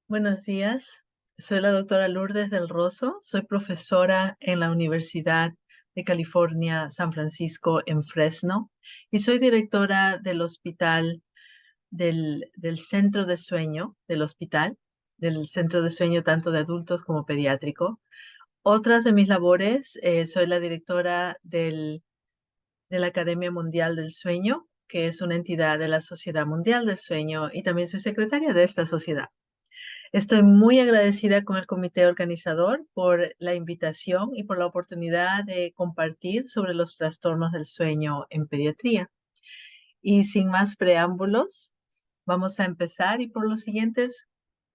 Buenos días, soy la doctora Lourdes del Rosso, soy profesora en la Universidad de California, San Francisco, en Fresno, y soy directora del hospital, del centro de sueño del hospital, del centro de sueño tanto de adultos como pediátrico. Otras de mis labores, soy la directora de la Academia Mundial del Sueño, que es una entidad de la Sociedad Mundial del Sueño, y también soy secretaria de esta sociedad. Estoy muy agradecida con el comité organizador por la invitación y por la oportunidad de compartir sobre los trastornos del sueño en pediatría. Y sin más preámbulos, vamos a empezar y por los siguientes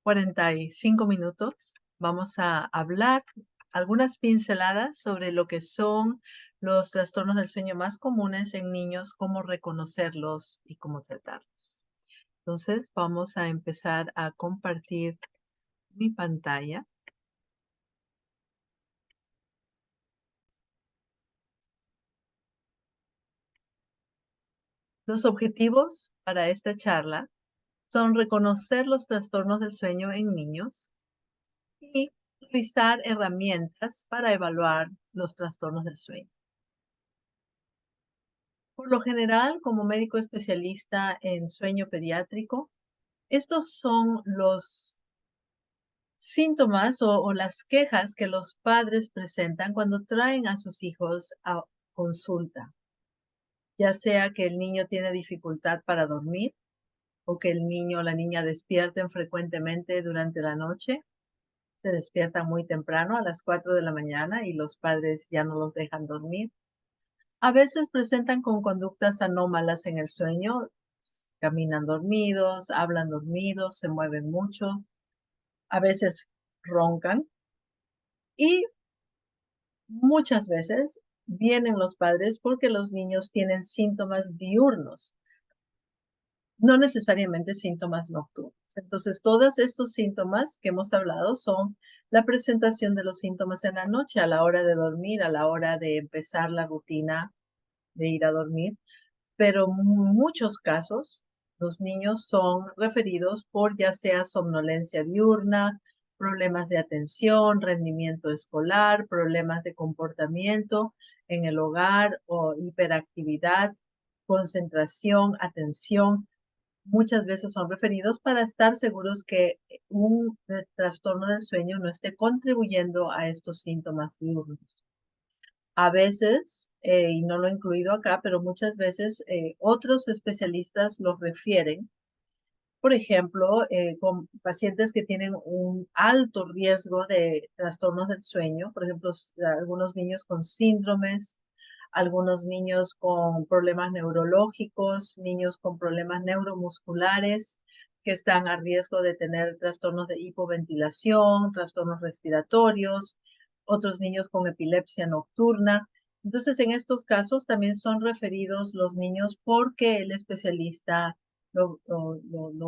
45 minutos vamos a hablar algunas pinceladas sobre lo que son los trastornos del sueño más comunes en niños, cómo reconocerlos y cómo tratarlos. Entonces, vamos a empezar a compartir mi pantalla. Los objetivos para esta charla son reconocer los trastornos del sueño en niños y revisar herramientas para evaluar los trastornos del sueño. Por lo general, como médico especialista en sueño pediátrico, estos son los síntomas o las quejas que los padres presentan cuando traen a sus hijos a consulta, ya sea que el niño tiene dificultad para dormir, o que el niño o la niña despierten frecuentemente durante la noche. Se despiertan muy temprano, a las 4 de la mañana, y los padres ya no los dejan dormir. A veces presentan con conductas anómalas en el sueño, caminan dormidos, hablan dormidos, se mueven mucho, a veces roncan, y muchas veces vienen los padres porque los niños tienen síntomas diurnos, no necesariamente síntomas nocturnos. Entonces, todos estos síntomas que hemos hablado son la presentación de los síntomas en la noche, a la hora de dormir, a la hora de empezar la rutina de ir a dormir. Pero en muchos casos, los niños son referidos por ya sea somnolencia diurna, problemas de atención, rendimiento escolar, problemas de comportamiento en el hogar o hiperactividad, concentración, atención. Muchas veces son referidos para estar seguros que un trastorno del sueño no esté contribuyendo a estos síntomas diurnos. A veces, y no lo he incluido acá, pero muchas veces otros especialistas los refieren, por ejemplo, con pacientes que tienen un alto riesgo de trastornos del sueño, por ejemplo, algunos niños con síndromes, algunos niños con problemas neurológicos, niños con problemas neuromusculares que están a riesgo de tener trastornos de hipoventilación, trastornos respiratorios, otros niños con epilepsia nocturna. Entonces, en estos casos también son referidos los niños porque el especialista lo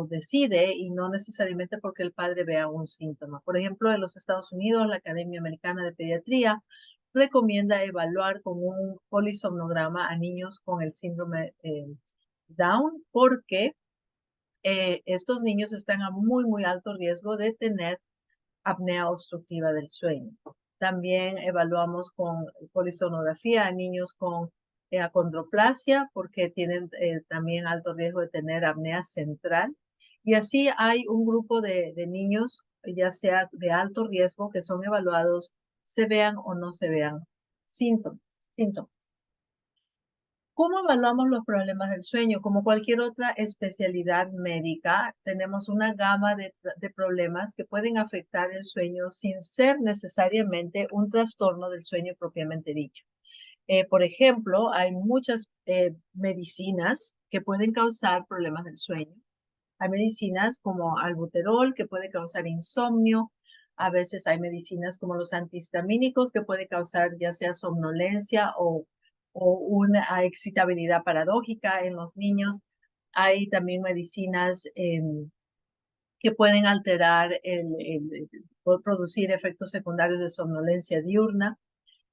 decide y no necesariamente porque el padre vea un síntoma. Por ejemplo, en los Estados Unidos, la Academia Americana de Pediatría recomienda evaluar con un polisomnograma a niños con el síndrome Down porque estos niños están a muy alto riesgo de tener apnea obstructiva del sueño. También evaluamos con polisonografía a niños con acondroplasia porque tienen también alto riesgo de tener apnea central. Y así hay un grupo de niños, ya sea de alto riesgo, que son evaluados, se vean o no se vean síntomas. ¿Cómo evaluamos los problemas del sueño? Como cualquier otra especialidad médica, tenemos una gama de problemas que pueden afectar el sueño sin ser necesariamente un trastorno del sueño propiamente dicho. Por ejemplo, hay muchas medicinas que pueden causar problemas del sueño. Hay medicinas como albuterol que puede causar insomnio. A veces hay medicinas como los antihistamínicos que puede causar ya sea somnolencia o una excitabilidad paradójica en los niños. Hay también medicinas que pueden alterar, producir efectos secundarios de somnolencia diurna.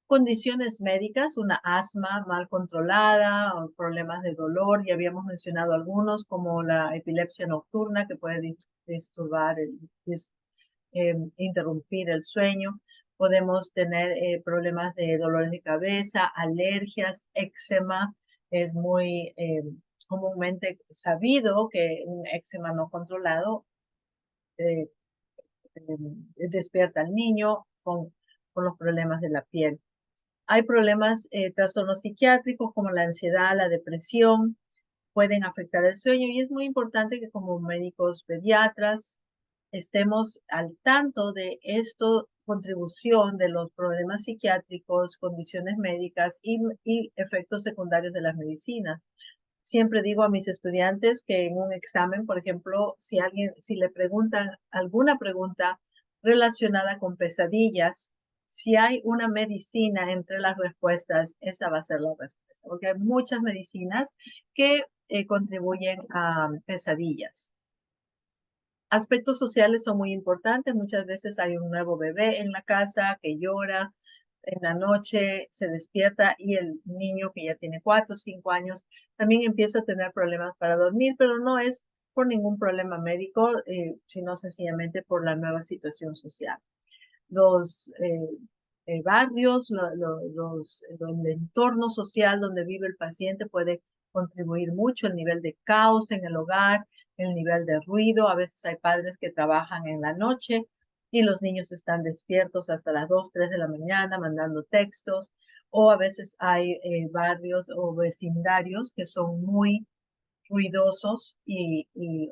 Condiciones médicas, una asma mal controlada, o problemas de dolor, ya habíamos mencionado algunos, como la epilepsia nocturna, que puede disturbar interrumpir el sueño. Podemos tener problemas de dolores de cabeza, alergias, eczema. Es muy comúnmente sabido que un eczema no controlado eh, despierta al niño con los problemas de la piel. Hay problemas, trastornos psiquiátricos como la ansiedad, la depresión, pueden afectar el sueño y es muy importante que como médicos pediatras estemos al tanto de esto, contribución de los problemas psiquiátricos, condiciones médicas y efectos secundarios de las medicinas. Siempre digo a mis estudiantes que en un examen, por ejemplo, si le preguntan alguna pregunta relacionada con pesadillas, si hay una medicina entre las respuestas, esa va a ser la respuesta, porque hay muchas medicinas que contribuyen a pesadillas. Aspectos sociales son muy importantes. Muchas veces hay un nuevo bebé en la casa que llora, en la noche se despierta y el niño que ya tiene 4 o 5 años también empieza a tener problemas para dormir, pero no es por ningún problema médico, sino sencillamente por la nueva situación social. Los barrios, el entorno social donde vive el paciente puede contribuir mucho, el nivel de caos en el hogar, el nivel de ruido. A veces hay padres que trabajan en la noche y los niños están despiertos hasta las 2, 3 de la mañana mandando textos, o a veces hay barrios o vecindarios que son muy ruidosos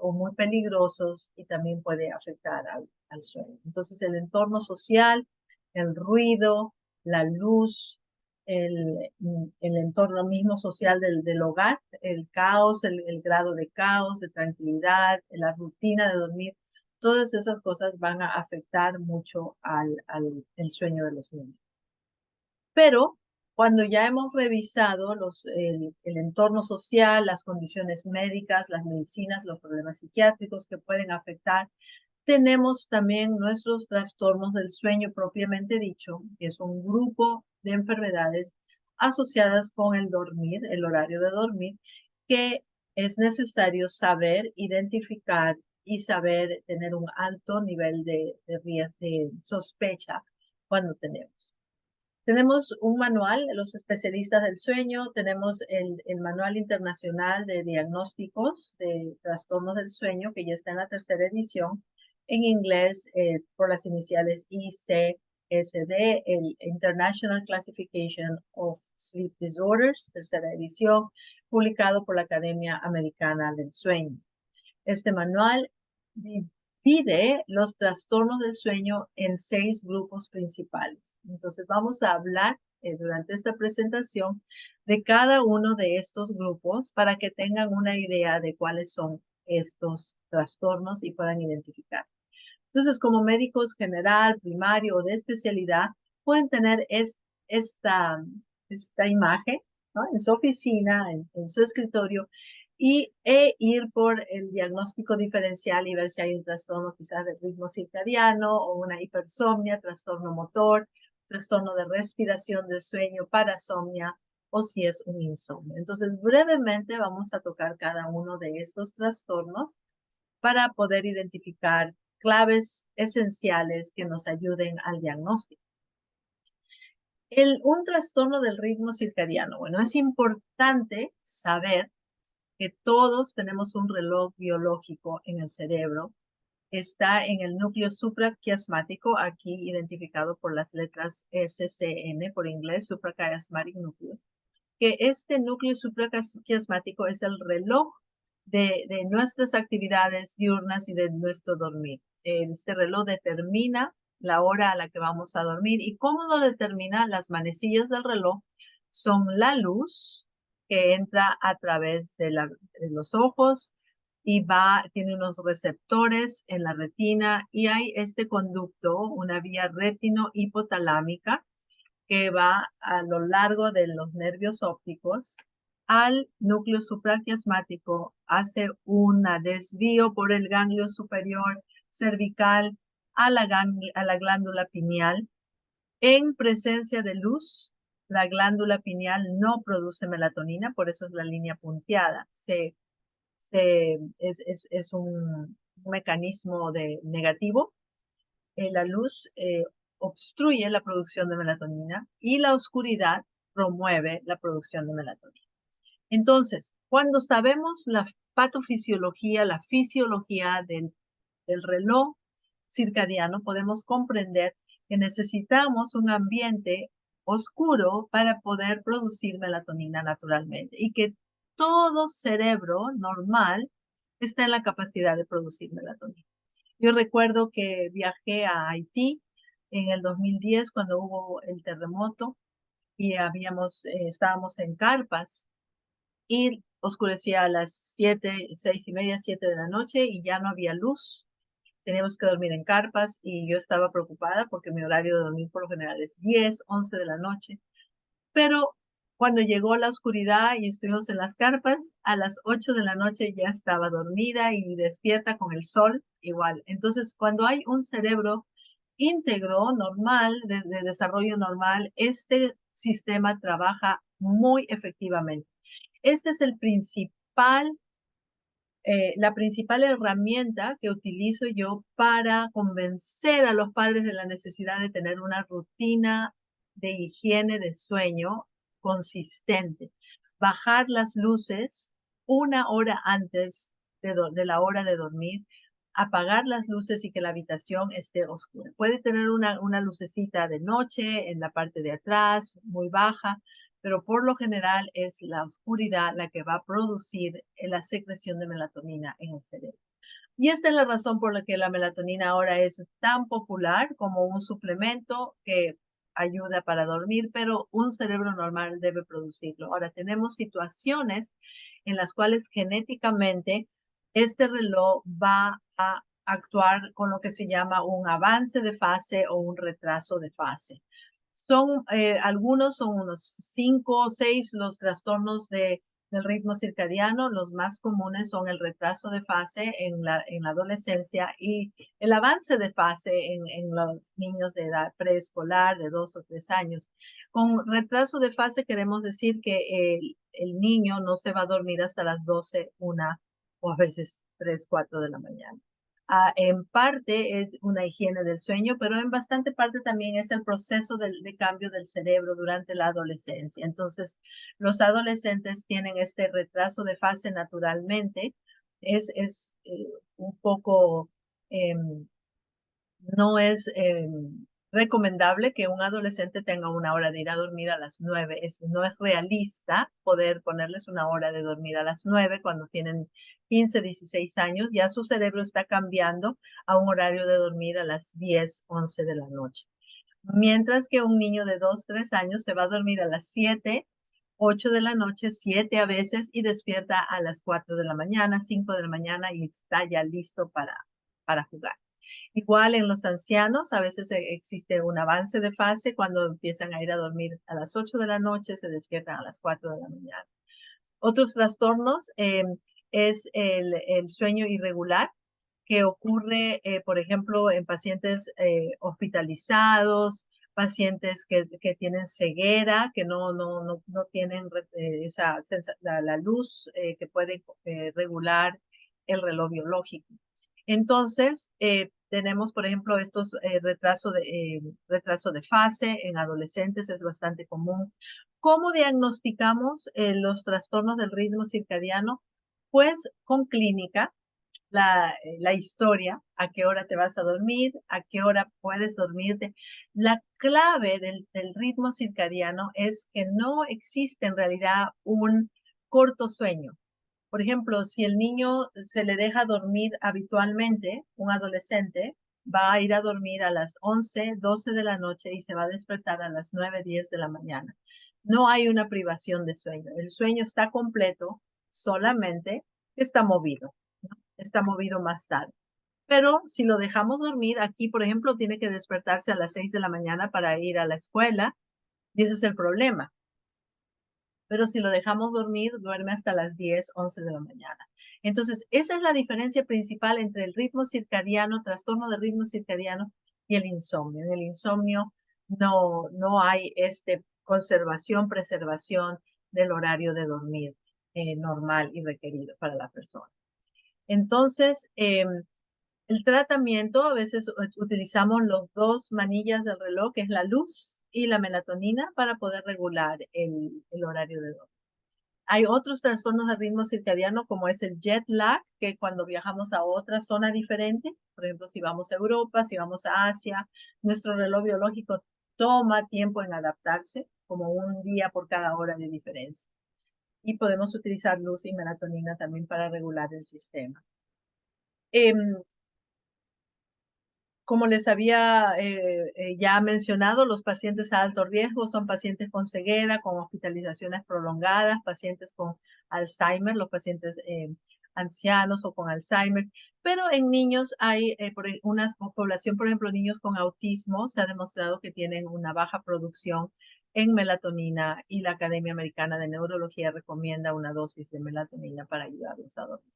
o muy peligrosos y también puede afectar al sueño. Entonces el entorno social, el ruido, la luz, el entorno mismo social del hogar, el caos, el grado de caos, de tranquilidad, la rutina de dormir, todas esas cosas van a afectar mucho el sueño de los niños. Pero cuando ya hemos revisado el entorno social, las condiciones médicas, las medicinas, los problemas psiquiátricos que pueden afectar, tenemos también nuestros trastornos del sueño propiamente dicho, que es un grupo de enfermedades asociadas con el dormir, el horario de dormir, que es necesario saber identificar y saber tener un alto nivel de sospecha cuando tenemos. Tenemos un manual, los especialistas del sueño, tenemos el Manual Internacional de Diagnósticos de Trastornos del Sueño, que ya está en la 3ª edición, en inglés por las iniciales ICSD, el International Classification of Sleep Disorders, 3ª edición, publicado por la Academia Americana del Sueño. Este manual divide los trastornos del sueño en 6 grupos principales. Entonces vamos a hablar durante esta presentación de cada uno de estos grupos para que tengan una idea de cuáles son estos trastornos y puedan identificar. Entonces, como médicos general, primario o de especialidad, pueden tener esta imagen, ¿no?, en su oficina, en su escritorio, ir por el diagnóstico diferencial y ver si hay un trastorno quizás del ritmo circadiano o una hipersomnia, trastorno motor, trastorno de respiración del sueño, parasomnia o si es un insomnio. Entonces, brevemente vamos a tocar cada uno de estos trastornos para poder identificar claves esenciales que nos ayuden al diagnóstico. Un trastorno del ritmo circadiano. Bueno, es importante saber que todos tenemos un reloj biológico en el cerebro. Está en el núcleo supraquiasmático, aquí identificado por las letras SCN, por inglés, suprachiasmatic nucleus, que este núcleo supraquiasmático es el reloj de nuestras actividades diurnas y de nuestro dormir. Este reloj determina la hora a la que vamos a dormir. ¿Y cómo lo determina? Las manecillas del reloj son la luz que entra a través de los ojos y tiene unos receptores en la retina y hay este conducto, una vía retino-hipotalámica que va a lo largo de los nervios ópticos al núcleo supraquiasmático, hace un desvío por el ganglio superior cervical a la glándula pineal. En presencia de luz, la glándula pineal no produce melatonina, por eso es la línea punteada. Es un mecanismo negativo. la luz obstruye la producción de melatonina y la oscuridad promueve la producción de melatonina. Entonces, cuando sabemos la patofisiología, la fisiología del reloj circadiano, podemos comprender que necesitamos un ambiente oscuro para poder producir melatonina naturalmente y que todo cerebro normal está en la capacidad de producir melatonina. Yo recuerdo que viajé a Haití en el 2010 cuando hubo el terremoto y estábamos en carpas y oscurecía a las 7, 6:30, 7 de la noche y ya no había luz. Teníamos que dormir en carpas y yo estaba preocupada porque mi horario de dormir por lo general es 10, 11 de la noche. Pero cuando llegó la oscuridad y estuvimos en las carpas, a las 8 de la noche ya estaba dormida y despierta con el sol igual. Entonces, cuando hay un cerebro íntegro, normal, de desarrollo normal, este sistema trabaja muy efectivamente. Este es la principal herramienta que utilizo yo para convencer a los padres de la necesidad de tener una rutina de higiene de sueño consistente. Bajar las luces 1 hora antes de la hora de dormir, apagar las luces y que la habitación esté oscura. Puede tener una lucecita de noche en la parte de atrás, muy baja, pero por lo general es la oscuridad la que va a producir la secreción de melatonina en el cerebro. Y esta es la razón por la que la melatonina ahora es tan popular como un suplemento que ayuda para dormir, pero un cerebro normal debe producirlo. Ahora, tenemos situaciones en las cuales genéticamente este reloj va a actuar con lo que se llama un avance de fase o un retraso de fase. Algunos son unos 5 o 6 los trastornos del ritmo circadiano. Los más comunes son el retraso de fase en la adolescencia y el avance de fase en los niños de edad preescolar de 2 o 3 años. Con retraso de fase queremos decir que el niño no se va a dormir hasta las 12, 1 o a veces 3, 4 de la mañana. En parte es una higiene del sueño, pero en bastante parte también es el proceso de cambio del cerebro durante la adolescencia. Entonces, los adolescentes tienen este retraso de fase naturalmente. Es un poco, no es recomendable que un adolescente tenga una hora de ir a dormir a las 9. No es realista poder ponerles una hora de dormir a las 9 cuando tienen 15, 16 años. Ya su cerebro está cambiando a un horario de dormir a las 10, 11 de la noche. Mientras que un niño de 2, 3 años se va a dormir a las 7, 8 de la noche, 7 a veces, y despierta a las 4 de la mañana, 5 de la mañana y está ya listo para jugar. Igual en los ancianos, a veces existe un avance de fase cuando empiezan a ir a dormir a las 8 de la noche, se despiertan a las 4 de la mañana. Otros trastornos es el sueño irregular, que ocurre, por ejemplo, en pacientes hospitalizados, pacientes que tienen ceguera, que no tienen la luz que puede regular el reloj biológico. Entonces, tenemos, por ejemplo, estos retraso de fase en adolescentes, es bastante común. ¿Cómo diagnosticamos los trastornos del ritmo circadiano? Pues con clínica, la historia, a qué hora te vas a dormir, a qué hora puedes dormirte. La clave del ritmo circadiano es que no existe en realidad un corto sueño. Por ejemplo, si el niño se le deja dormir habitualmente, un adolescente va a ir a dormir a las 11, 12 de la noche y se va a despertar a las 9, 10 de la mañana. No hay una privación de sueño. El sueño está completo, solamente está movido, ¿no? Está movido más tarde. Pero si lo dejamos dormir, aquí, por ejemplo, tiene que despertarse a las 6 de la mañana para ir a la escuela, y ese es el problema. Pero si lo dejamos dormir, duerme hasta las 10, 11 de la mañana. Entonces, esa es la diferencia principal entre el ritmo circadiano, trastorno de ritmo circadiano y el insomnio. En el insomnio no hay preservación del horario de dormir normal y requerido para la persona. Entonces, El tratamiento, a veces utilizamos los dos manillas del reloj, que es la luz y la melatonina, para poder regular el horario de dormir. Hay otros trastornos de ritmo circadiano, como es el jet lag, que cuando viajamos a otra zona diferente, por ejemplo, si vamos a Europa, si vamos a Asia, nuestro reloj biológico toma tiempo en adaptarse, como un día por cada hora de diferencia. Y podemos utilizar luz y melatonina también para regular el sistema. Como les había ya mencionado, los pacientes a alto riesgo son pacientes con ceguera, con hospitalizaciones prolongadas, pacientes con Alzheimer, los pacientes ancianos o con Alzheimer, pero en niños hay una población, por ejemplo, niños con autismo, se ha demostrado que tienen una baja producción en melatonina y la Academia Americana de Neurología recomienda una dosis de melatonina para ayudarlos a dormir.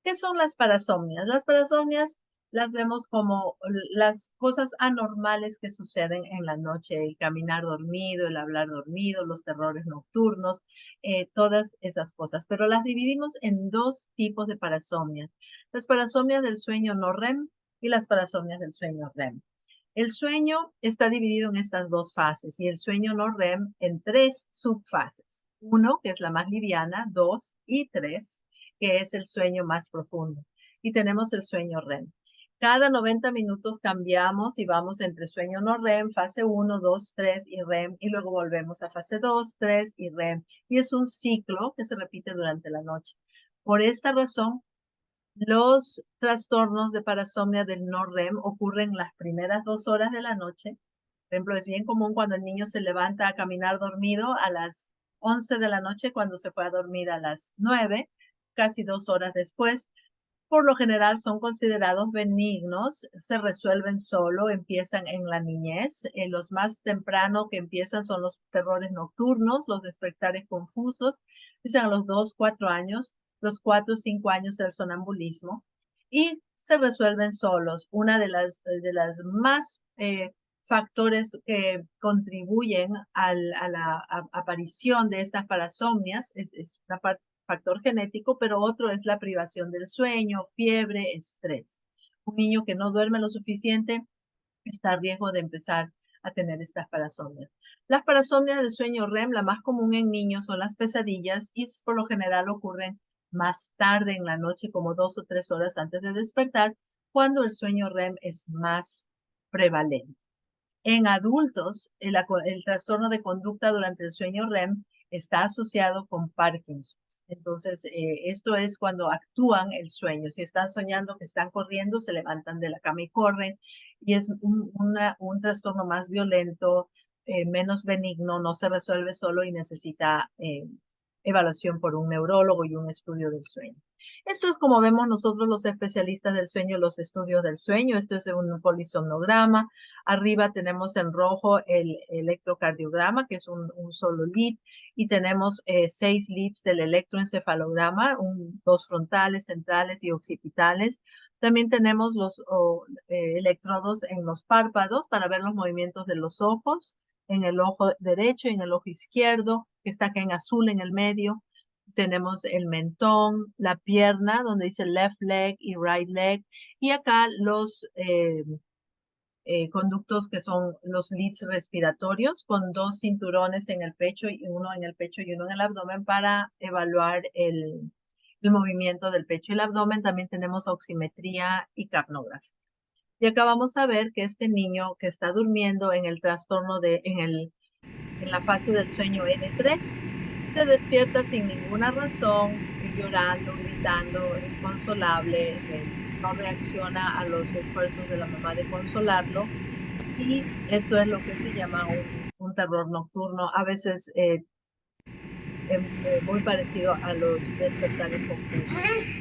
¿Qué son las parasomnias? Las parasomnias las vemos como las cosas anormales que suceden en la noche, el caminar dormido, el hablar dormido, los terrores nocturnos, todas esas cosas. Pero las dividimos en dos tipos de parasomnias. Las parasomnias del sueño no REM y las parasomnias del sueño REM. El sueño está dividido en estas dos fases y el sueño no REM en tres subfases. Uno, que es la más liviana, 2 y 3, que es el sueño más profundo. Y tenemos el sueño REM. Cada 90 minutos cambiamos y vamos entre sueño no REM, fase 1, 2, 3 y REM, y luego volvemos a fase 2, 3 y REM. Y es un ciclo que se repite durante la noche. Por esta razón, los trastornos de parasomnia del no REM ocurren las primeras 2 horas de la noche. Por ejemplo, es bien común cuando el niño se levanta a caminar dormido a las 11 de la noche, cuando se fue a dormir a las 9, casi 2 horas después. Por lo general son considerados benignos, se resuelven solo, empiezan en la niñez. Los más temprano que empiezan son los terrores nocturnos, los despertares confusos, empiezan a los 2, 4 años, los 4, 5 años el sonambulismo, y se resuelven solos. Una de las más factores que contribuyen a la aparición de estas parasomnias es la factor genético, pero otro es la privación del sueño, fiebre, estrés. Un niño que no duerme lo suficiente está a riesgo de empezar a tener estas parasomnias. Las parasomnias del sueño REM, la más común en niños, son las pesadillas y por lo general ocurren más tarde en la noche, como 2 o 3 horas antes de despertar, cuando el sueño REM es más prevalente. En adultos, el trastorno de conducta durante el sueño REM está asociado con Parkinson. Entonces, esto es cuando actúan el sueño. Si están soñando que están corriendo, se levantan de la cama y corren. Y es un trastorno más violento, menos benigno, no se resuelve solo y necesita evaluación por un neurólogo y un estudio del sueño. Esto es como vemos nosotros los especialistas del sueño, los estudios del sueño. Esto es un polisomnograma. Arriba tenemos en rojo el electrocardiograma, que es un solo lead, y tenemos 6 leads del electroencefalograma, 2 frontales, centrales y occipitales. También tenemos los electrodos en los párpados para ver los movimientos de los ojos, en el ojo derecho y en el ojo izquierdo, que está acá en azul en el medio. Tenemos el mentón, la pierna, donde dice left leg y right leg, y acá los conductos que son los leads respiratorios, con 2 cinturones en el pecho, y uno en el pecho y uno en el abdomen para evaluar el movimiento del pecho y el abdomen. También tenemos oximetría y capnografía. Y acá vamos a ver que este niño que está durmiendo en el trastorno en la fase del sueño N3, se despierta sin ninguna razón, llorando, gritando, inconsolable, no reacciona a los esfuerzos de la mamá de consolarlo. Y esto es lo que se llama un terror nocturno, a veces muy parecido a los despertares confusos.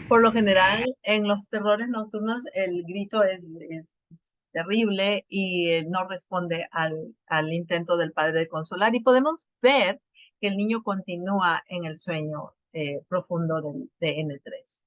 Por lo general, en los terrores nocturnos, el grito es terrible y no responde al intento del padre de consolar. Y podemos ver que el niño continúa en el sueño profundo de N3.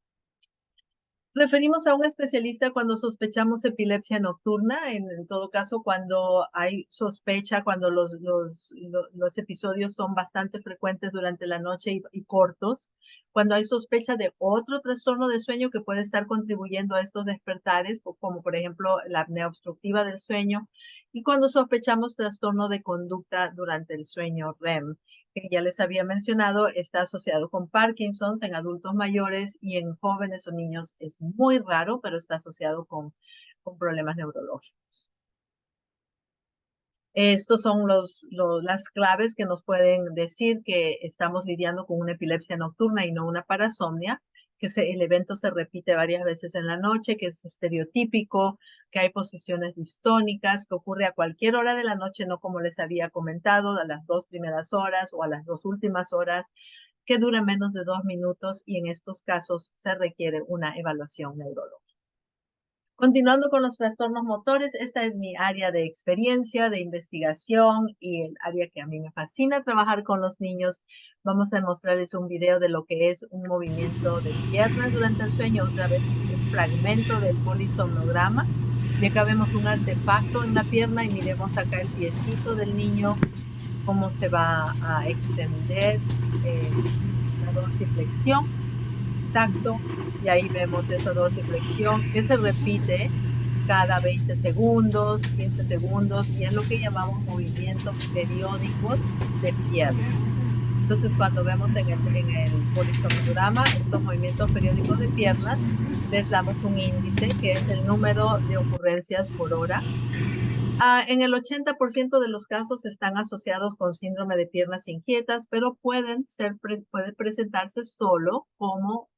Referimos a un especialista cuando sospechamos epilepsia nocturna, en todo caso cuando hay sospecha, cuando los episodios son bastante frecuentes durante la noche y cortos, cuando hay sospecha de otro trastorno de sueño que puede estar contribuyendo a estos despertares, como por ejemplo la apnea obstructiva del sueño, y cuando sospechamos trastorno de conducta durante el sueño REM, que ya les había mencionado, está asociado con Parkinson's en adultos mayores y en jóvenes o niños es muy raro, pero está asociado con problemas neurológicos. Estos son las claves que nos pueden decir que estamos lidiando con una epilepsia nocturna y no una parasomnia, que el evento se repite varias veces en la noche, que es estereotípico, que hay posiciones distónicas, que ocurre a cualquier hora de la noche, no como les había comentado, a las 2 primeras horas o a las 2 últimas horas, que dura menos de 2 minutos y en estos casos se requiere una evaluación neurológica. Continuando con los trastornos motores, esta es mi área de experiencia, de investigación y el área que a mí me fascina trabajar con los niños. Vamos a mostrarles un video de lo que es un movimiento de piernas durante el sueño, otra vez un fragmento del polisomnograma. Y acá vemos un artefacto en la pierna y miremos acá el piecito del niño, cómo se va a extender la dorsiflexión. Exacto, y ahí vemos esa dorsiflexión que se repite cada 20 segundos, 15 segundos, y es lo que llamamos movimientos periódicos de piernas. Entonces, cuando vemos en el polisomnograma estos movimientos periódicos de piernas, les damos un índice que es el número de ocurrencias por hora. En el 80% de los casos están asociados con síndrome de piernas inquietas, pero puede presentarse solo como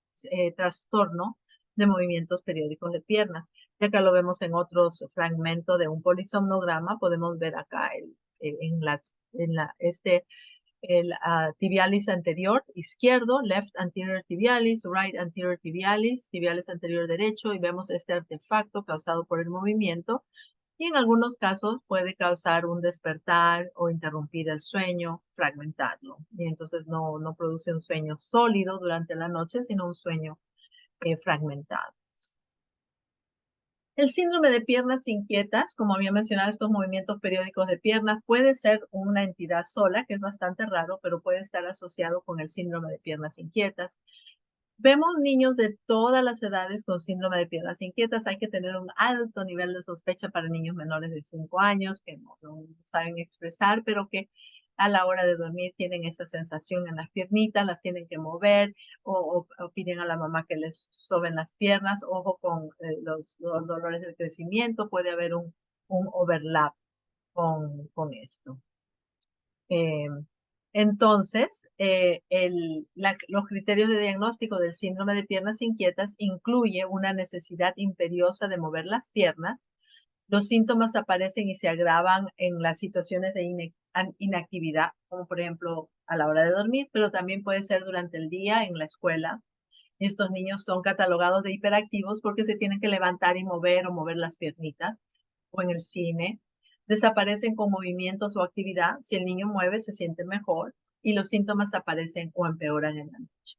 trastorno de movimientos periódicos de piernas. Y acá lo vemos en otros fragmentos de un polisomnograma. Podemos ver acá el tibialis anterior izquierdo, left anterior tibialis, right anterior tibialis, tibialis anterior derecho, y vemos este artefacto causado por el movimiento. Y en algunos casos puede causar un despertar o interrumpir el sueño, fragmentarlo. Y entonces no produce un sueño sólido durante la noche, sino un sueño fragmentado. El síndrome de piernas inquietas, como había mencionado, estos movimientos periódicos de piernas, puede ser una entidad sola, que es bastante raro, pero puede estar asociado con el síndrome de piernas inquietas. Vemos niños de todas las edades con síndrome de piernas inquietas. Hay que tener un alto nivel de sospecha para niños menores de 5 años que no saben expresar, pero que a la hora de dormir tienen esa sensación en las piernitas, las tienen que mover o piden a la mamá que les soben las piernas. Ojo con los dolores del crecimiento, puede haber un overlap con esto. Entonces, los criterios de diagnóstico del síndrome de piernas inquietas incluye una necesidad imperiosa de mover las piernas. Los síntomas aparecen y se agravan en las situaciones de inactividad, como por ejemplo a la hora de dormir, pero también puede ser durante el día en la escuela. Estos niños son catalogados de hiperactivos porque se tienen que levantar y mover o mover las piernitas, o en el cine. Desaparecen con movimientos o actividad. Si el niño mueve, se siente mejor y los síntomas aparecen o empeoran en la noche.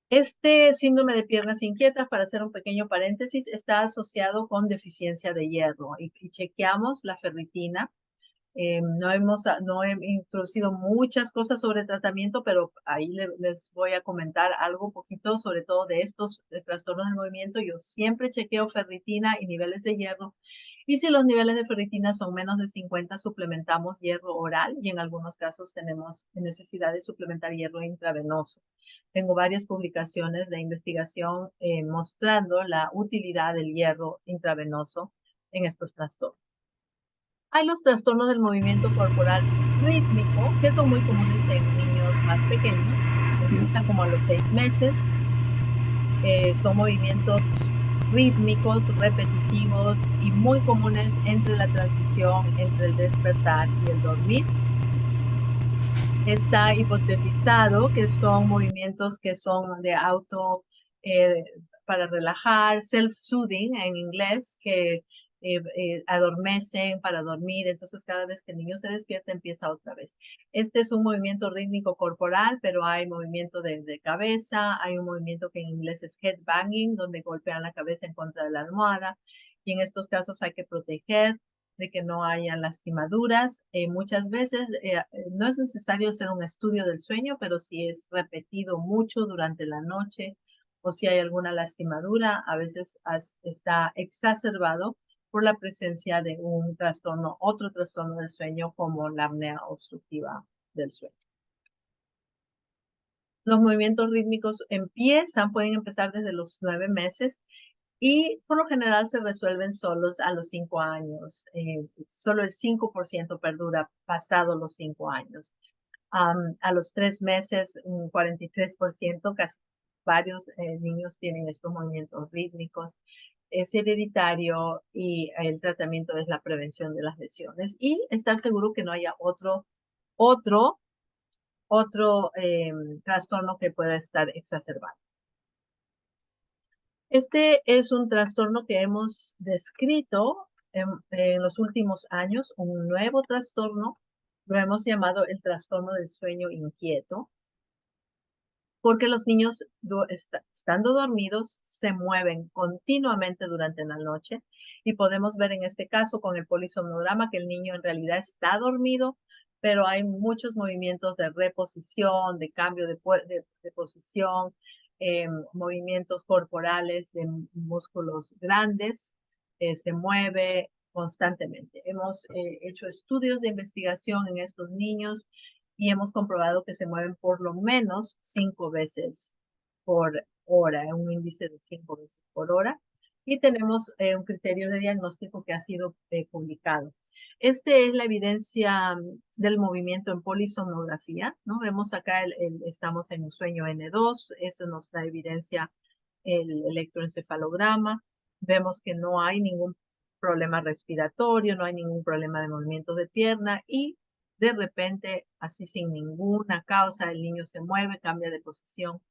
Este síndrome de piernas inquietas, para hacer un pequeño paréntesis, está asociado con deficiencia de hierro y chequeamos la ferritina. No he introducido muchas cosas sobre tratamiento, pero ahí les voy a comentar algo poquito, sobre todo de estos trastornos del movimiento. Yo siempre chequeo ferritina y niveles de hierro. Y si los niveles de ferritina son menos de 50, suplementamos hierro oral y en algunos casos tenemos necesidad de suplementar hierro intravenoso. Tengo varias publicaciones de investigación mostrando la utilidad del hierro intravenoso en estos trastornos. Hay los trastornos del movimiento corporal rítmico, que son muy comunes en niños más pequeños, empiezan como a los 6 meses. Son movimientos rítmicos, repetitivos y muy comunes entre la transición entre el despertar y el dormir. Está hipotetizado que son movimientos que son de para relajar, self-soothing en inglés, que adormecen para dormir, entonces cada vez que el niño se despierta empieza otra vez. Este es un movimiento rítmico corporal, pero hay movimiento de cabeza, hay un movimiento que en inglés es head banging, donde golpean la cabeza en contra de la almohada, y en estos casos hay que proteger de que no haya lastimaduras. Muchas veces no es necesario hacer un estudio del sueño, pero si es repetido mucho durante la noche o si hay alguna lastimadura, a veces está exacerbado por la presencia de un trastorno, otro trastorno del sueño como la apnea obstructiva del sueño. Los movimientos rítmicos pueden empezar desde los 9 meses y por lo general se resuelven solos a los 5 años. Solo el 5% perdura pasado los 5 años. A los 3 meses, un 43%, casi varios niños tienen estos movimientos rítmicos. Es hereditario y el tratamiento es la prevención de las lesiones y estar seguro que no haya otro trastorno que pueda estar exacerbado. Este es un trastorno que hemos descrito en los últimos años, un nuevo trastorno, lo hemos llamado el trastorno del sueño inquieto, porque los niños estando dormidos se mueven continuamente durante la noche y podemos ver en este caso con el polisomnograma que el niño en realidad está dormido, pero hay muchos movimientos de reposición, de cambio de posición, movimientos corporales de músculos grandes, se mueve constantemente. Hemos hecho estudios de investigación en estos niños y hemos comprobado que se mueven por lo menos 5 veces por hora, un índice de 5 veces por hora. Y tenemos un criterio de diagnóstico que ha sido publicado. Esta es la evidencia del movimiento en polisomnografía, ¿no? Vemos acá, estamos en un sueño N2, eso nos da evidencia el electroencefalograma. Vemos que no hay ningún problema respiratorio, no hay ningún problema de movimiento de pierna y de repente, así sin ninguna causa, el niño se mueve, cambia de posición.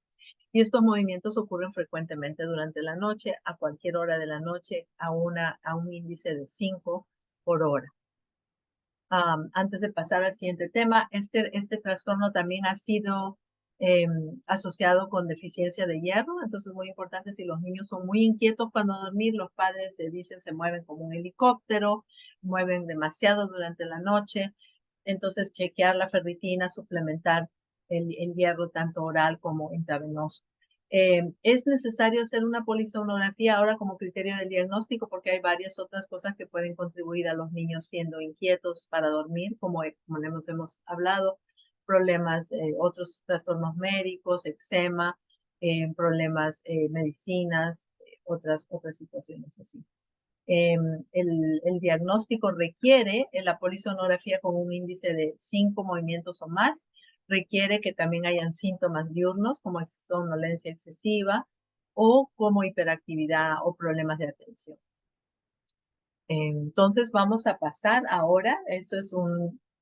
Y estos movimientos ocurren frecuentemente durante la noche, a cualquier hora de la noche, a un índice de 5 por hora. Antes de pasar al siguiente tema, este trastorno también ha sido asociado con deficiencia de hierro. Entonces, muy importante, si los niños son muy inquietos cuando dormir, los padres dicen se mueven como un helicóptero, mueven demasiado durante la noche. Entonces, chequear la ferritina, suplementar el hierro tanto oral como intravenoso. Es necesario hacer una polisomnografía ahora como criterio del diagnóstico porque hay varias otras cosas que pueden contribuir a los niños siendo inquietos para dormir, como hemos hablado, problemas, otros trastornos médicos, eczema, problemas, medicinas, otras situaciones así. El diagnóstico requiere la polisonografía con un índice de 5 movimientos o más, requiere que también hayan síntomas diurnos como somnolencia excesiva o como hiperactividad o problemas de atención. Entonces vamos a pasar ahora, esto es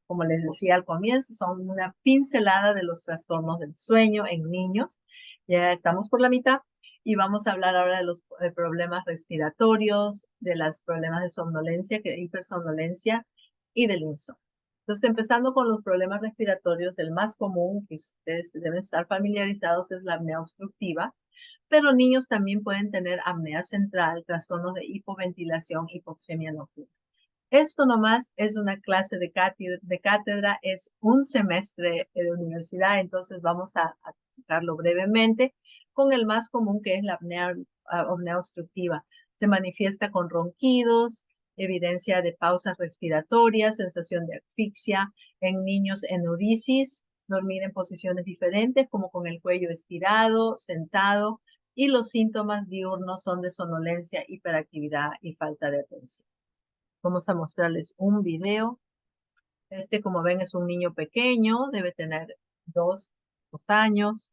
como les decía al comienzo, son una pincelada de los trastornos del sueño en niños. Ya estamos por la mitad. Y vamos a hablar ahora de los problemas respiratorios, de los problemas de somnolencia, hipersomnolencia y del insomnio. Entonces, empezando con los problemas respiratorios, el más común que ustedes deben estar familiarizados es la apnea obstructiva, pero niños también pueden tener apnea central, trastornos de hipoventilación, hipoxemia nocturna. Esto nomás es una clase de cátedra, es un semestre de universidad, entonces vamos a explicarlo brevemente con el más común que es la apnea obstructiva. Se manifiesta con ronquidos, evidencia de pausas respiratorias, sensación de asfixia, en niños enuresis, dormir en posiciones diferentes como con el cuello estirado, sentado, y los síntomas diurnos son de somnolencia, hiperactividad y falta de atención. Vamos a mostrarles un video. Como ven, es un niño pequeño, debe tener 2 años.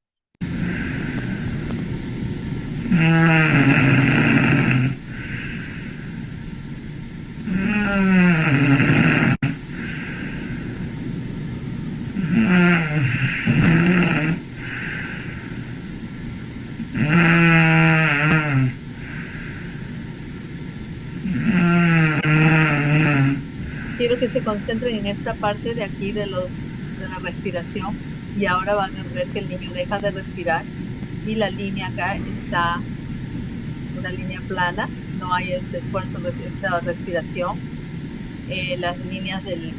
se concentren en esta parte de aquí de la respiración y ahora van a ver que el niño deja de respirar y la línea acá está una línea plana, no hay este esfuerzo, esta respiración. Las líneas del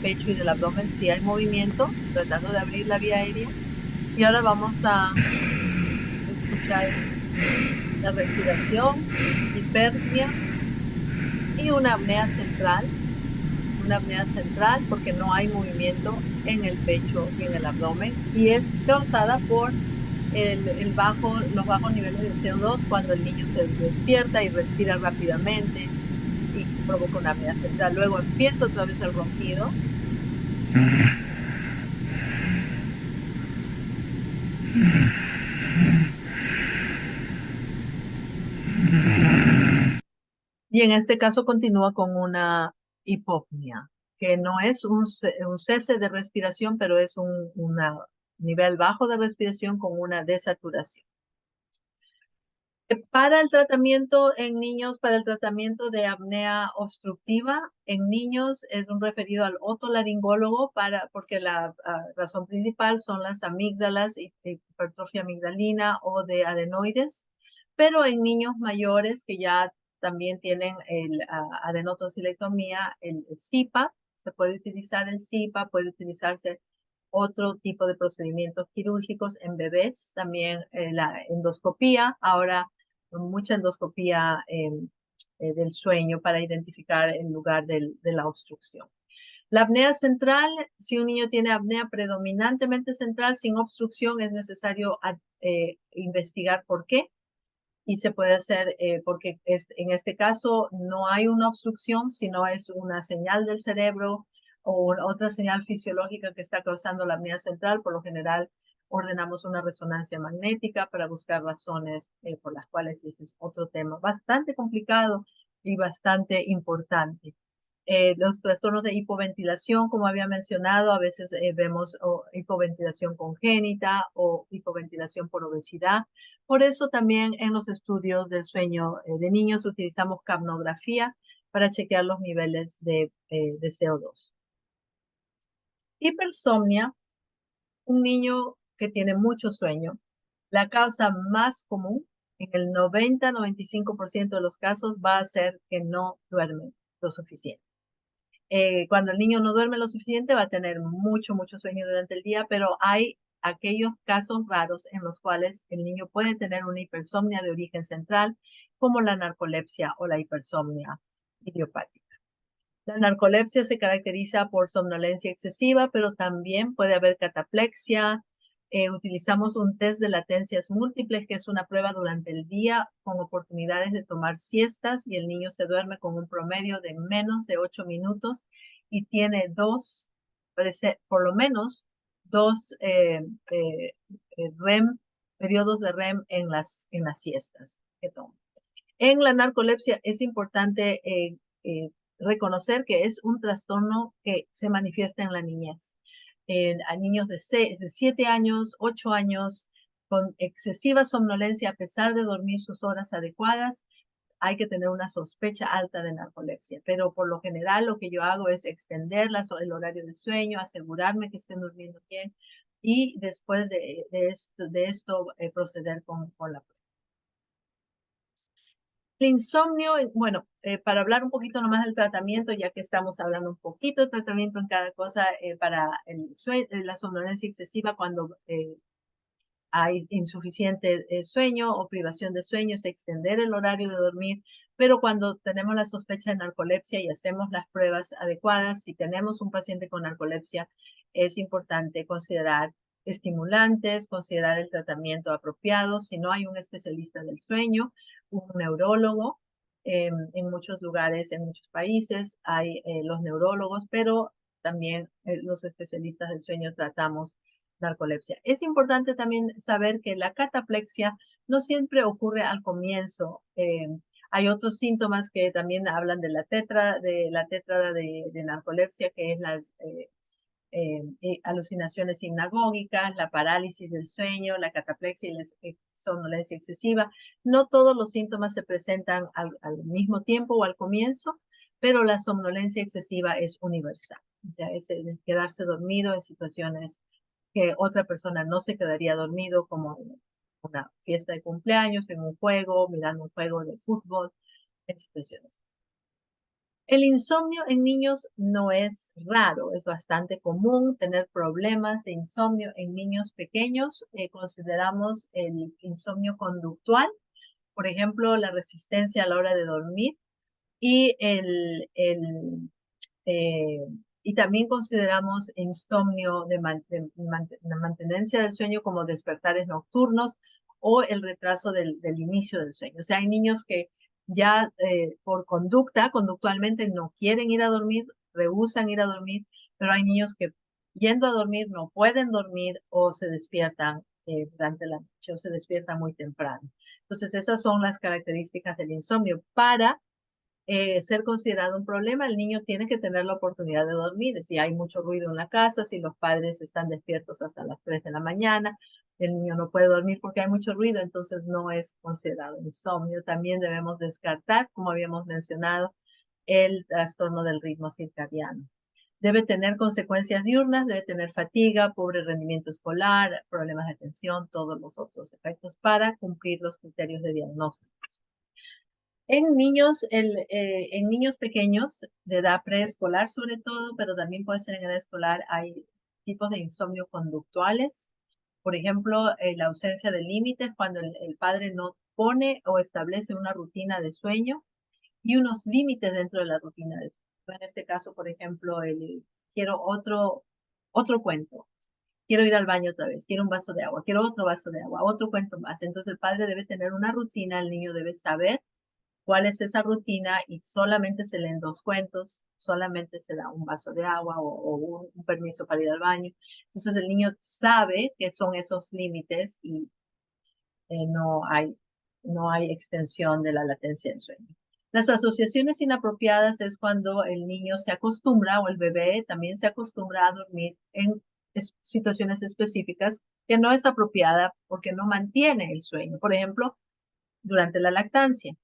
pecho y del abdomen sí hay movimiento, tratando de abrir la vía aérea. Y ahora vamos a escuchar la respiración, hiperpnea y una apnea central porque no hay movimiento en el pecho y en el abdomen y es causada por los bajos niveles de CO2 cuando el niño se despierta y respira rápidamente y provoca una apnea central. Luego empieza otra vez el ronquido. Y en este caso continúa con una hipopnea, que no es un cese de respiración, pero es un nivel bajo de respiración con una desaturación. Para el tratamiento en niños, para el tratamiento de apnea obstructiva, en niños es un referido al otolaringólogo porque la razón principal son las amígdalas, hipertrofia amigdalina o de adenoides, pero en niños mayores que ya también tienen adenotosilectomía, el CIPAP, se puede utilizar el CIPAP, puede utilizarse otro tipo de procedimientos quirúrgicos en bebés, también la endoscopía, ahora mucha endoscopía del sueño para identificar el lugar de la obstrucción. La apnea central, si un niño tiene apnea predominantemente central sin obstrucción, es necesario investigar por qué. Y se puede hacer porque en este caso no hay una obstrucción, sino es una señal del cerebro o otra señal fisiológica que está causando la apnea central. Por lo general, ordenamos una resonancia magnética para buscar razones por las cuales ese es otro tema bastante complicado y bastante importante. Los trastornos de hipoventilación, como había mencionado, a veces vemos hipoventilación congénita o hipoventilación por obesidad. Por eso también en los estudios del sueño de niños utilizamos capnografía para chequear los niveles de CO2. Hipersomnia, un niño que tiene mucho sueño. La causa más común en el 90-95% de los casos va a ser que no duerme lo suficiente. Cuando el niño no duerme lo suficiente va a tener mucho sueño durante el día, pero hay aquellos casos raros en los cuales el niño puede tener una hipersomnia de origen central, como la narcolepsia o la hipersomnia idiopática. La narcolepsia se caracteriza por somnolencia excesiva, pero también puede haber cataplexia. Utilizamos un test de latencias múltiples, que es una prueba durante el día con oportunidades de tomar siestas y el niño se duerme con un promedio de menos de 8 minutos y tiene por lo menos dos periodos de REM en las siestas que toma. En la narcolepsia es importante reconocer que es un trastorno que se manifiesta en la niñez. A niños de 7 años, 8 años, con excesiva somnolencia a pesar de dormir sus horas adecuadas, hay que tener una sospecha alta de narcolepsia. Pero por lo general lo que yo hago es extender el horario de sueño, asegurarme que estén durmiendo bien y después de esto proceder con la prueba. El insomnio, bueno, para hablar un poquito nomás del tratamiento, ya que estamos hablando un poquito de tratamiento en cada cosa, para la somnolencia excesiva cuando hay insuficiente sueño o privación de sueño, es extender el horario de dormir, pero cuando tenemos la sospecha de narcolepsia y hacemos las pruebas adecuadas, si tenemos un paciente con narcolepsia, es importante considerar estimulantes, considerar el tratamiento apropiado. Si no hay un especialista del sueño, un neurólogo. En muchos lugares, en muchos países, hay los neurólogos, pero también los especialistas del sueño tratamos narcolepsia. Es importante también saber que la cataplexia no siempre ocurre al comienzo. Hay otros síntomas que también hablan de la tétrada de narcolepsia, que es las alucinaciones hipnagógicas, la parálisis del sueño, la cataplexia y la somnolencia excesiva. No todos los síntomas se presentan al mismo tiempo o al comienzo, pero la somnolencia excesiva es universal. O sea, es el quedarse dormido en situaciones que otra persona no se quedaría dormido, como en una fiesta de cumpleaños, en un juego, mirando un juego de fútbol, en situaciones. El insomnio en niños no es raro, es bastante común tener problemas de insomnio en niños pequeños. Consideramos el insomnio conductual, por ejemplo, la resistencia a la hora de dormir y eh, y también consideramos insomnio de mantenencia del sueño como despertares nocturnos o el retraso del inicio del sueño. O sea, hay niños que ya por conductualmente no quieren ir a dormir, rehúsan ir a dormir, pero hay niños que yendo a dormir no pueden dormir o se despiertan durante la noche o se despiertan muy temprano. Entonces, esas son las características del insomnio. Para ser considerado un problema, el niño tiene que tener la oportunidad de dormir. Si hay mucho ruido en la casa, si los padres están despiertos hasta las 3 de la mañana, el niño no puede dormir porque hay mucho ruido, entonces no es considerado insomnio. También debemos descartar, como habíamos mencionado, el trastorno del ritmo circadiano. Debe tener consecuencias diurnas, debe tener fatiga, pobre rendimiento escolar, problemas de atención, todos los otros efectos para cumplir los criterios de diagnóstico. En niños pequeños de edad preescolar sobre todo, pero también puede ser en edad escolar, hay tipos de insomnio conductuales. Por ejemplo, la ausencia de límites cuando el padre no pone o establece una rutina de sueño y unos límites dentro de la rutina de sueño. En este caso, por ejemplo, quiero otro cuento. Quiero ir al baño otra vez, quiero un vaso de agua, quiero otro vaso de agua, otro cuento más. Entonces el padre debe tener una rutina, el niño debe saber cuál es esa rutina y solamente se leen 2 cuentos, solamente se da un vaso de agua o un permiso para ir al baño. Entonces el niño sabe que son esos límites y no hay extensión de la latencia del sueño. Las asociaciones inapropiadas es cuando el niño se acostumbra o el bebé también se acostumbra a dormir en situaciones específicas que no es apropiada porque no mantiene el sueño. Por ejemplo, durante la lactancia.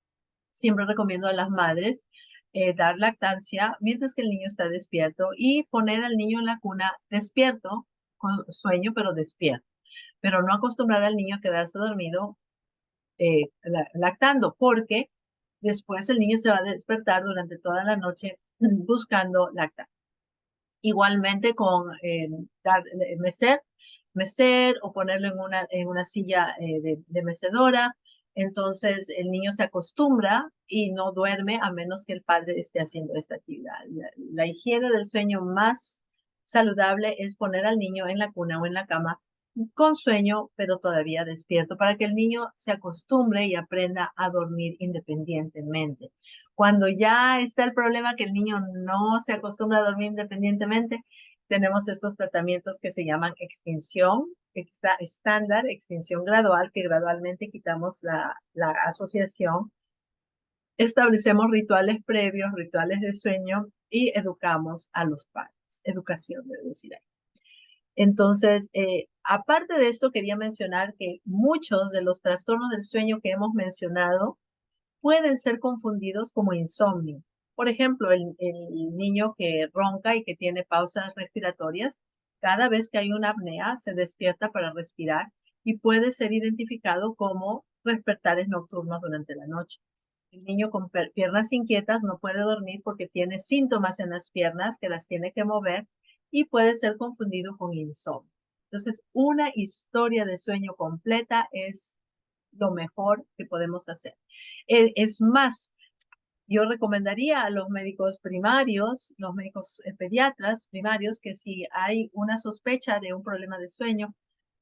Siempre recomiendo a las madres dar lactancia mientras que el niño está despierto y poner al niño en la cuna despierto, con sueño pero despierto. Pero no acostumbrar al niño a quedarse dormido lactando, porque después el niño se va a despertar durante toda la noche buscando lactar. Igualmente con mecer o ponerlo en una silla de mecedora. Entonces el niño se acostumbra y no duerme a menos que el padre esté haciendo esta actividad. La higiene del sueño más saludable es poner al niño en la cuna o en la cama con sueño, pero todavía despierto, para que el niño se acostumbre y aprenda a dormir independientemente. Cuando ya está el problema que el niño no se acostumbra a dormir independientemente, tenemos estos tratamientos que se llaman extinción estándar, extinción gradual, que gradualmente quitamos la asociación, establecemos rituales previos, rituales de sueño y educamos a los padres. Educación, debo decir ahí. Entonces, aparte de esto, quería mencionar que muchos de los trastornos del sueño que hemos mencionado pueden ser confundidos como insomnio. Por ejemplo, el niño que ronca y que tiene pausas respiratorias, cada vez que hay una apnea se despierta para respirar y puede ser identificado como despertares nocturnos durante la noche. El niño con piernas inquietas no puede dormir porque tiene síntomas en las piernas que las tiene que mover y puede ser confundido con insomnio. Entonces, una historia de sueño completa es lo mejor que podemos hacer. Es más, yo recomendaría a los médicos primarios, los médicos pediatras primarios, que si hay una sospecha de un problema de sueño,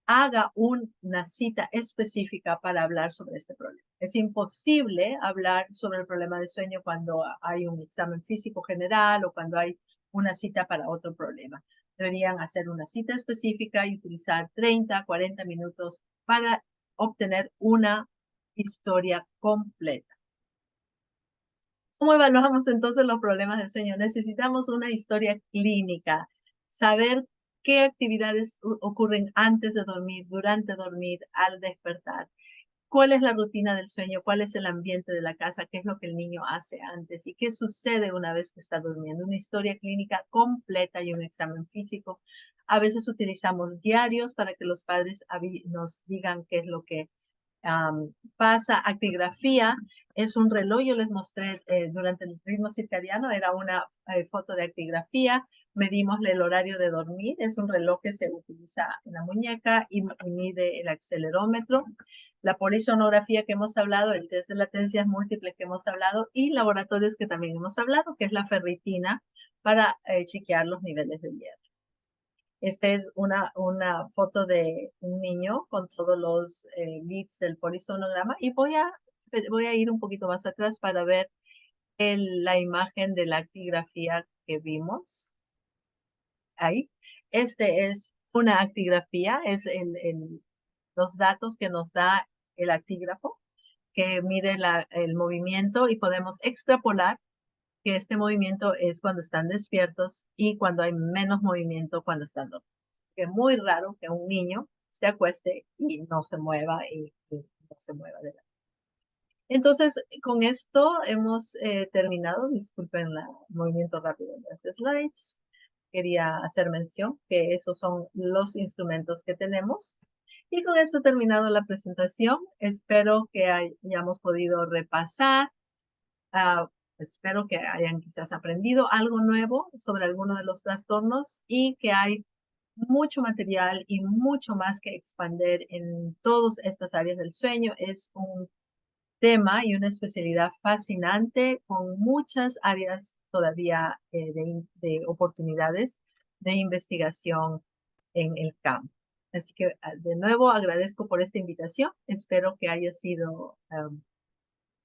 haga una cita específica para hablar sobre este problema. Es imposible hablar sobre el problema de sueño cuando hay un examen físico general o cuando hay una cita para otro problema. Deberían hacer una cita específica y utilizar 30, 40 minutos para obtener una historia completa. ¿Cómo evaluamos entonces los problemas del sueño? Necesitamos una historia clínica, saber qué actividades ocurren antes de dormir, durante dormir, al despertar. cuál es la rutina del sueño, cuál es el ambiente de la casa, qué es lo que el niño hace antes y qué sucede una vez que está durmiendo. Una historia clínica completa y un examen físico. A veces utilizamos diarios para que los padres nos digan qué es lo que pasa. Actigrafía es un reloj, yo les mostré durante el ritmo circadiano, era una foto de actigrafía. Medimos el horario de dormir, es un reloj que se utiliza en la muñeca y mide el acelerómetro. La polisonografía que hemos hablado, el test de latencias múltiples que hemos hablado y laboratorios que también hemos hablado, que es la ferritina para chequear los niveles de hierro. Esta es una foto de un niño con todos los leads del polisonograma y voy a ir un poquito más atrás para ver la imagen de la actigrafía que vimos ahí. Este es una actigrafía, es los datos que nos da el actígrafo, que mide el movimiento y podemos extrapolar que este movimiento es cuando están despiertos y cuando hay menos movimiento cuando están dormidos. Que es muy raro que un niño se acueste y no se mueva y no se mueva de la. Entonces, con esto hemos terminado. Disculpen el movimiento rápido de las slides. Quería hacer mención que esos son los instrumentos que tenemos. Y con esto he terminado la presentación. Espero que hayamos podido repasar. Espero que hayan quizás aprendido algo nuevo sobre alguno de los trastornos y que hay mucho material y mucho más que expandir en todas estas áreas del sueño. Es un tema y una especialidad fascinante con muchas áreas todavía de oportunidades de investigación en el campo. Así que de nuevo agradezco por esta invitación. Espero que haya sido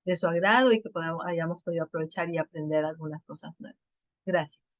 de su agrado y que hayamos podido aprovechar y aprender algunas cosas nuevas. Gracias.